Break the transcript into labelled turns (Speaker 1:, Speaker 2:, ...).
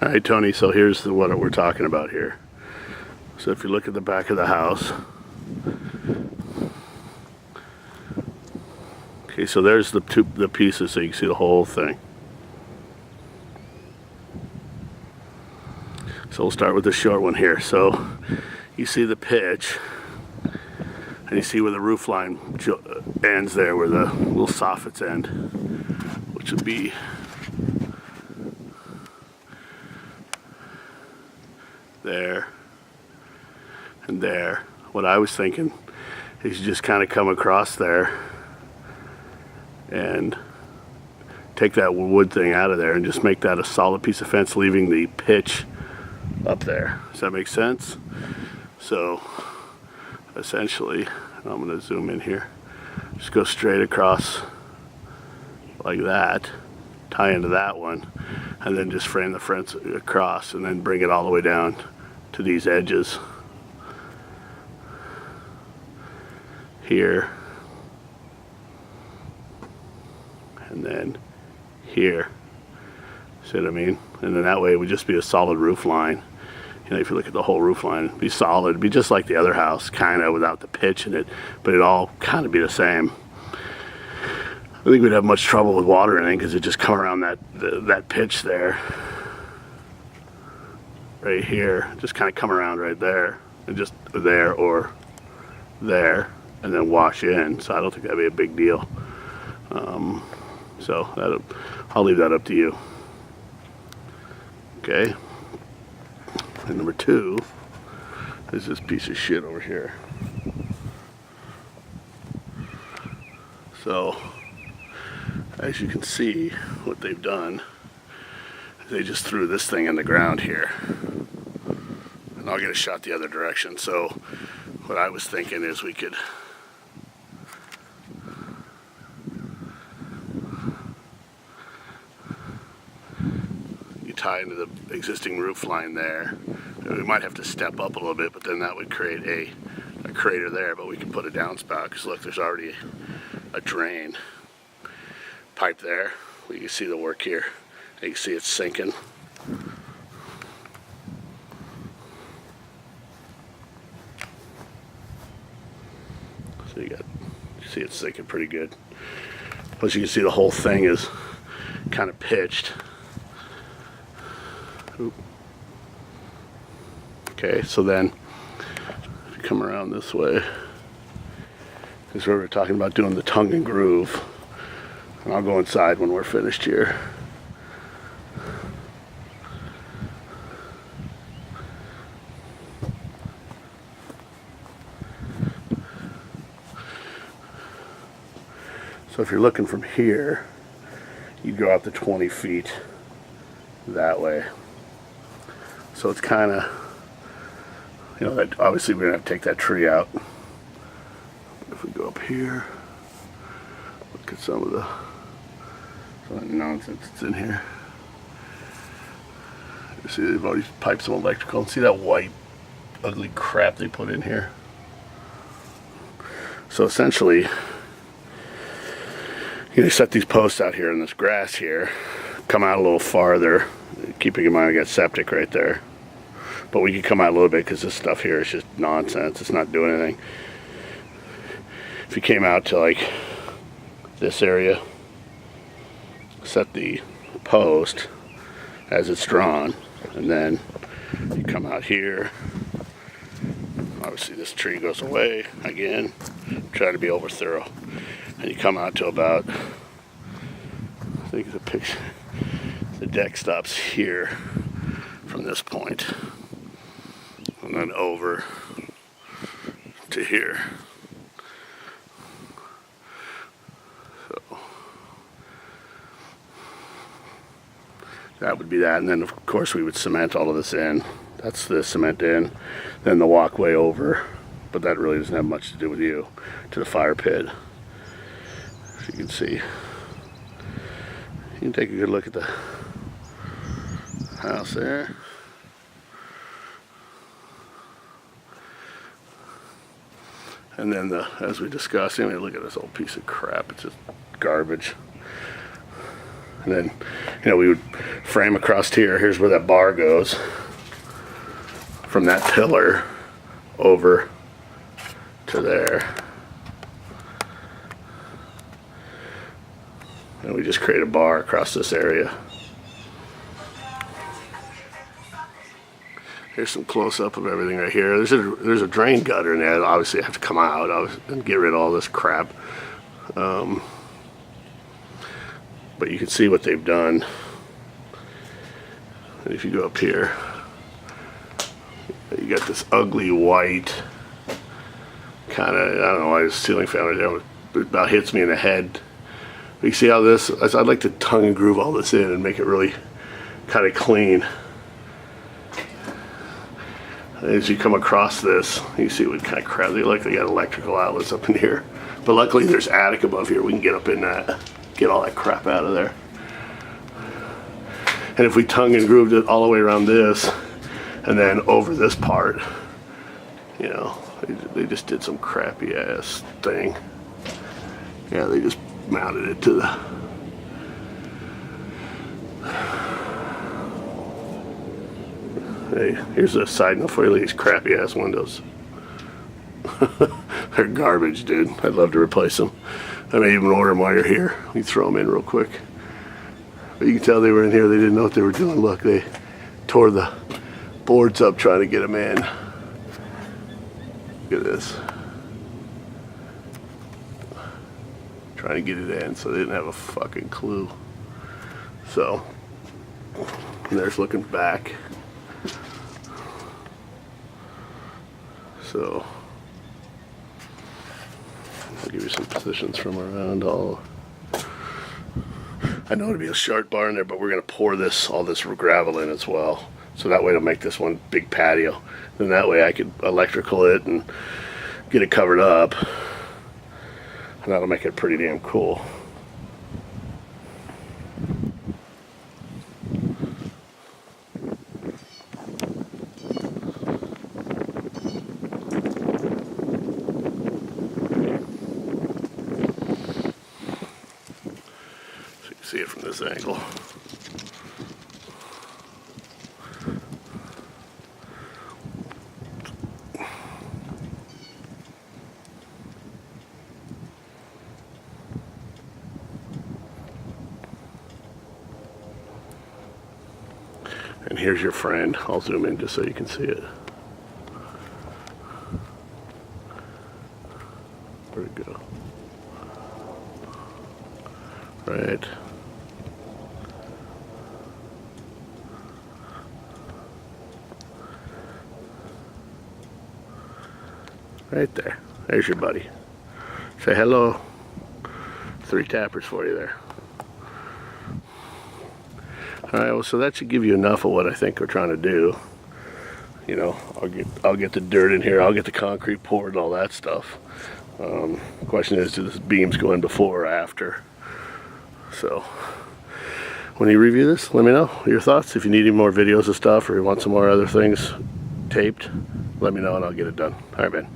Speaker 1: All right, Tony, so here's what we're talking about here. So if you look at the back of the house, okay, so there's the pieces so you can see the whole thing. So we'll start with the short one here. So you see the pitch, and you see where the roof line ends there, where the little soffits end, which would be there and there. What I was thinking is you just kind of come across there and take that wood thing out of there and just make that a solid piece of fence, leaving the pitch up there. Does that make sense? So essentially, I'm going to zoom in here, just go straight across like that, tie into that one, and then just frame the fence across and then bring it all the way down to these edges here and then here. See what I mean? And then that way it would just be a solid roof line. You know, if you look at the whole roof line, it'd be solid. It'd be just like the other house, kind of, without the pitch in it, but it'd all kind of be the same. I think we'd have much trouble with water in it because it'd just come around that pitch there, right here, just kind of come around right there, and just there or there, and then wash in. So I don't think that'd be a big deal. So I'll leave that up to you. Okay. And number two is this piece of shit over here. So, as you can see, what they've done is they just threw this thing in the ground here. And I'll get a shot the other direction. So, what I was thinking is we could tie into the existing roof line there. We might have to step up a little bit, but then that would create a crater there, but we can put a downspout because look, there's already a drain pipe there. You can see the work here. You can see it's sinking. So you see it's sinking pretty good. Plus you can see the whole thing is kind of pitched. Oop. Okay, so then if you come around this way, because we were talking about doing the tongue and groove, and I'll go inside when we're finished here. So if you're looking from here, you go out to 20 feet that way. So it's kind of, you know, that obviously we're going to have to take that tree out. If we go up here, look at some of that nonsense that's in here. You see they've already piped some electrical. See that white, ugly crap they put in here? So essentially, you know, set these posts out here in this grass here, come out a little farther, keeping in mind I got septic right there. But we can come out a little bit because this stuff here is just nonsense. It's not doing anything. If you came out to like this area, set the post as it's drawn, and then you come out here. Obviously this tree goes away again. Try to be over thorough. And you come out to about, I think the picture, the deck stops here from this point, and then over to here. So that would be that, and then of course we would cement all of this in. That's the cement in, then the walkway over, but that really doesn't have much to do with you, to the fire pit. As you can see, you can take a good look at the house there. And then as we discussed, anyway, look at this old piece of crap. It's just garbage. And then, you know, we would frame across here. Here's where that bar goes from that pillar over to there. And we just create a bar across this area. Here's some close-up of everything right here. There's a drain gutter in there. Obviously, I have to come out and get rid of all this crap. But you can see what they've done. And if you go up here, you got this ugly white kind of, I don't know why this ceiling fan right there, it about hits me in the head. But you see how this, I'd like to tongue and groove all this in and make it really kind of clean. As you come across this, you see what kind of crap, they got electrical outlets up in here. But luckily there's attic above here, we can get up in that, get all that crap out of there. And if we tongue and grooved it all the way around this, and then over this part, you know, they just did some crappy ass thing. Yeah, they just mounted it to the, hey, here's a side note for you, these crappy ass windows. They're garbage, dude. I'd love to replace them. I may even order them while you're here. You throw them in real quick. But you can tell they were in here. They didn't know what they were doing. Look, they tore the boards up trying to get them in. Look at this. Trying to get it in, so they didn't have a fucking clue. So, and there's looking back. So, I'll give you some positions from around all. I know it'll be a sharp bar in there, but we're gonna pour all this gravel in as well. So that way it'll make this one big patio. Then that way I could electrical it and get it covered up. And that'll make it pretty damn cool. See it from this angle. And here's your friend. I'll zoom in just so you can see it. Where'd it go? Right. Right there. There's your buddy. Say hello. 3 tappers for you there. Alright, well, so that should give you enough of what I think we're trying to do. You know, I'll get the dirt in here, I'll get the concrete poured and all that stuff. The question is, do the beams go in before or after? So, when you review this, let me know your thoughts. If you need any more videos of stuff or you want some more other things taped, let me know and I'll get it done. Alright, man.